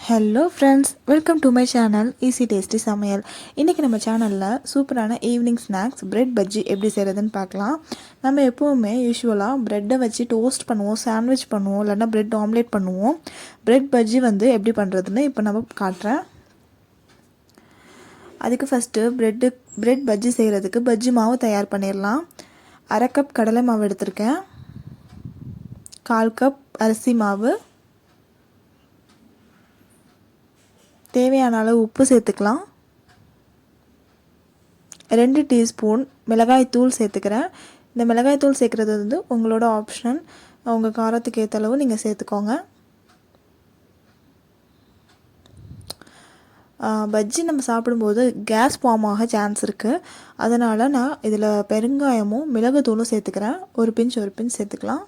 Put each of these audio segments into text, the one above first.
Hello friends, welcome to my channel easy tasty சமையல். இன்றைக்கி நம்ம சேனலில் சூப்பரான ஈவினிங் ஸ்நாக்ஸ் பிரெட் பஜ்ஜி எப்படி செய்கிறதுன்னு பார்க்கலாம். நம்ம எப்போவுமே யூஸ்வலாக ப்ரெட்டை வச்சு டோஸ்ட் பண்ணுவோம், சாண்ட்விச் பண்ணுவோம், இல்லைன்னா பிரெட் ஆம்லேட் பண்ணுவோம். பிரெட் பஜ்ஜி எப்படி பண்ணுறதுன்னு இப்போ நம்ம காட்டுறேன். அதுக்கு ஃபஸ்ட்டு பிரெட் பஜ்ஜி செய்கிறதுக்கு பஜ்ஜி மாவு தயார் பண்ணிடலாம். 1/2 கப் கடலை மாவு எடுத்திருக்கேன், 1/4 கப் அரிசி மாவு, தேவையான அளவு உப்பு சேர்த்துக்கலாம். 2 டீஸ்பூன் மிளகாய் தூள் சேர்த்துக்கிறேன். இந்த மிளகாய் தூள் சேர்க்குறது உங்களோட ஆப்ஷன், உங்கள் காரத்துக்கு ஏற்ற அளவு நீங்கள் சேர்த்துக்கோங்க. பஜ்ஜி நம்ம சாப்பிடும்போது கேஸ் ஃபார்ம் ஆக சான்ஸ் இருக்குது. அதனால் நான் இதில் பெருங்காயமும் மிளகுத்தூளும் சேர்த்துக்கிறேன். ஒரு பிஞ்ச் சேர்த்துக்கலாம்.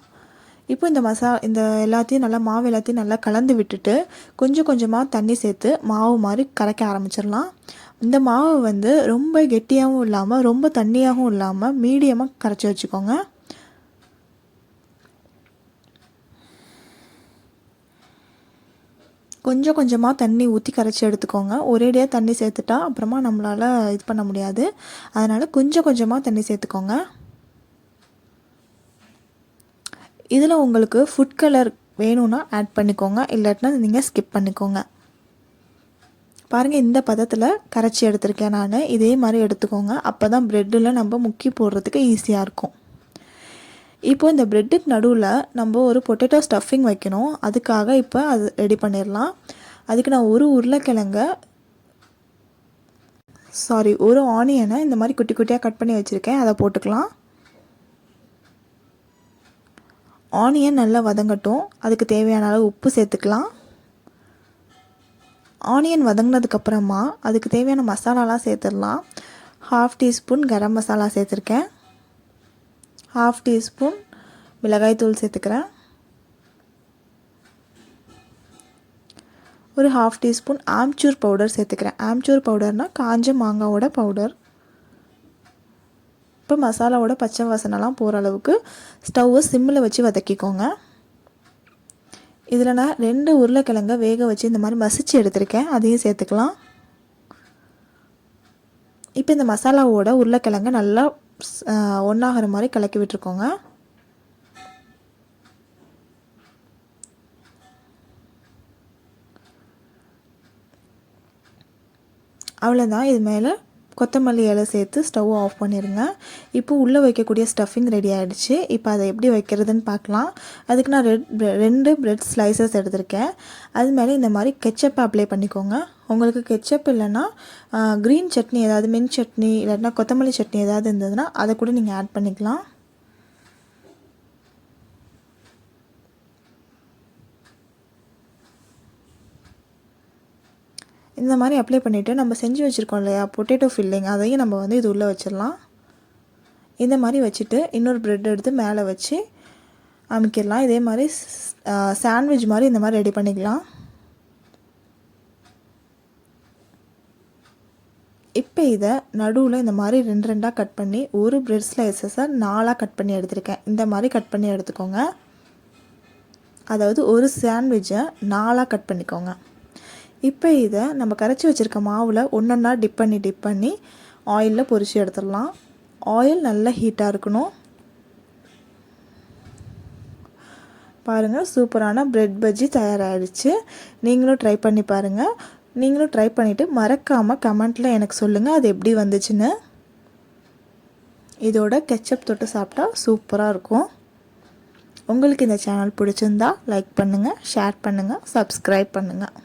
இப்போ இந்த எல்லாத்தையும் மாவு எல்லாத்தையும் நல்லா கலந்து விட்டுட்டு கொஞ்சம் கொஞ்சமாக தண்ணி சேர்த்து மாவு மாதிரி கரைக்க ஆரம்பிச்சிடலாம். இந்த மாவு ரொம்ப கெட்டியாகவும் இல்லாமல் ரொம்ப தண்ணியாகவும் இல்லாமல் மீடியமாக கரைச்சி வச்சுக்கோங்க. கொஞ்சம் கொஞ்சமாக தண்ணி ஊற்றி கரைச்சி எடுத்துக்கோங்க. ஒரேடியாக தண்ணி சேர்த்துட்டா அப்புறமா நம்மளால் இது பண்ண முடியாது. அதனால் கொஞ்சம் கொஞ்சமாக தண்ணி சேர்த்துக்கோங்க. இதில் உங்களுக்கு ஃபுட் கலர் வேணும்னா ஆட் பண்ணிக்கோங்க, இல்லாட்டினா நீங்கள் ஸ்கிப் பண்ணிக்கோங்க. பாருங்கள், இந்த பதத்தில் கரைச்சி எடுத்திருக்கேன் நான். இதே மாதிரி எடுத்துக்கோங்க, அப்போ தான் ப்ரெட்டில் நம்ம முக்கி போடுறதுக்கு ஈஸியாக இருக்கும். இப்போது இந்த ப்ரெட்டுக்கு நடுவில் நம்ம ஒரு பொட்டேட்டோ ஸ்டஃபிங் வைக்கணும். அதுக்காக இப்போ அது ரெடி பண்ணிடலாம். அதுக்கு நான் ஒரு ஆனியனை இந்த மாதிரி குட்டி குட்டியாக கட் பண்ணி வச்சுருக்கேன். அதை போட்டுக்கலாம். ஆனியன் நல்லா வதங்கட்டும். அதுக்கு தேவையான அளவு உப்பு சேர்த்துக்கலாம். ஆனியன் வதங்கினதுக்கப்புறமா அதுக்கு தேவையான மசாலாலாம் சேர்த்துடலாம். 1/2 டீஸ்பூன் கரம் மசாலா சேர்த்துருக்கேன், 1/2 டீஸ்பூன் மிளகாய் தூள் சேர்த்துக்கிறேன், ஒரு 1/2 டீஸ்பூன் ஆம்ச்சூர் பவுடர் சேர்த்துக்கிறேன். ஆம்ச்சூர் பவுடர்னால் காஞ்ச மாங்காவோட பவுடர். இப்போ மசாலாவோட பச்சை வாசனைலாம் போகிற அளவுக்கு ஸ்டவ்வை சிம்மில் வச்சு வதக்கிக்கோங்க. இதில் நான் 2 உருளைக்கிழங்கை வேக வச்சு இந்த மாதிரி மசிச்சு எடுத்திருக்கேன், அதையும் சேர்த்துக்கலாம். இப்போ இந்த மசாலாவோட உருளைக்கிழங்கை நல்லா ஒன்றாகிற மாதிரி கலக்கி விட்டுருக்கோங்க. அவ்வளோதான். இது மேலே கொத்தமல்லி இலை சேர்த்து ஸ்டவ் ஆஃப் பண்ணிடுங்க. இப்போ உள்ளே வைக்கக்கூடிய ஸ்டஃபிங் ரெடி ஆகிடுச்சு. இப்போ அதை எப்படி வைக்கிறதுன்னு பார்க்கலாம். அதுக்கு நான் 2 பிரெட் ஸ்லைசஸ் எடுத்திருக்கேன். அது மேலே இந்த மாதிரி கெச்சப்பை அப்ளை பண்ணிக்கோங்க. உங்களுக்கு கெச்சப் இல்லைன்னா க்ரீன் சட்னி ஏதாவது, மின் சட்னி இல்லைன்னா கொத்தமல்லி சட்னி ஏதாவது இருந்ததுன்னா அதை கூட நீங்கள் ஆட் பண்ணிக்கலாம். இந்த மாதிரி அப்ளை பண்ணிவிட்டு நம்ம செஞ்சு வச்சுருக்கோம் இல்லையா பொட்டேட்டோ ஃபில்லிங், அதையும் நம்ம இது உள்ளே வச்சிடலாம். இந்த மாதிரி வச்சுட்டு இன்னொரு ப்ரெட் எடுத்து மேலே வச்சு அமைக்கிடலாம். இதே மாதிரி சாண்ட்விச் மாதிரி இந்த மாதிரி ரெடி பண்ணிக்கலாம். இப்போ இதை நடுவில் இந்த மாதிரி 2 கட் பண்ணி ஒரு பிரெட் ஸ்லைசஸை 4 கட் பண்ணி எடுத்திருக்கேன். இந்த மாதிரி கட் பண்ணி எடுத்துக்கோங்க. அதாவது ஒரு சாண்ட்விட்சை 4 கட் பண்ணிக்கோங்க. இப்போ இதை நம்ம கரைச்சி வச்சுருக்க மாவில் ஒன்றா டிப் பண்ணி ஆயிலில் பொரித்து எடுத்துடலாம். ஆயில் நல்லா ஹீட்டாக இருக்கணும். பாருங்கள், சூப்பரான பிரெட் பஜ்ஜி தயாராகிடுச்சு. நீங்களும் ட்ரை பண்ணி பாருங்கள். நீங்களும் ட்ரை பண்ணிவிட்டு மறக்காமல் கமெண்ட்டில் எனக்கு சொல்லுங்கள் அது எப்படி வந்துச்சுன்னு. இதோட கெச்சப் தொட்டு சாப்பிட்டா சூப்பராக இருக்கும். உங்களுக்கு இந்த சேனல் பிடிச்சிருந்தா லைக் பண்ணுங்கள், ஷேர் பண்ணுங்கள், சப்ஸ்கிரைப் பண்ணுங்கள்.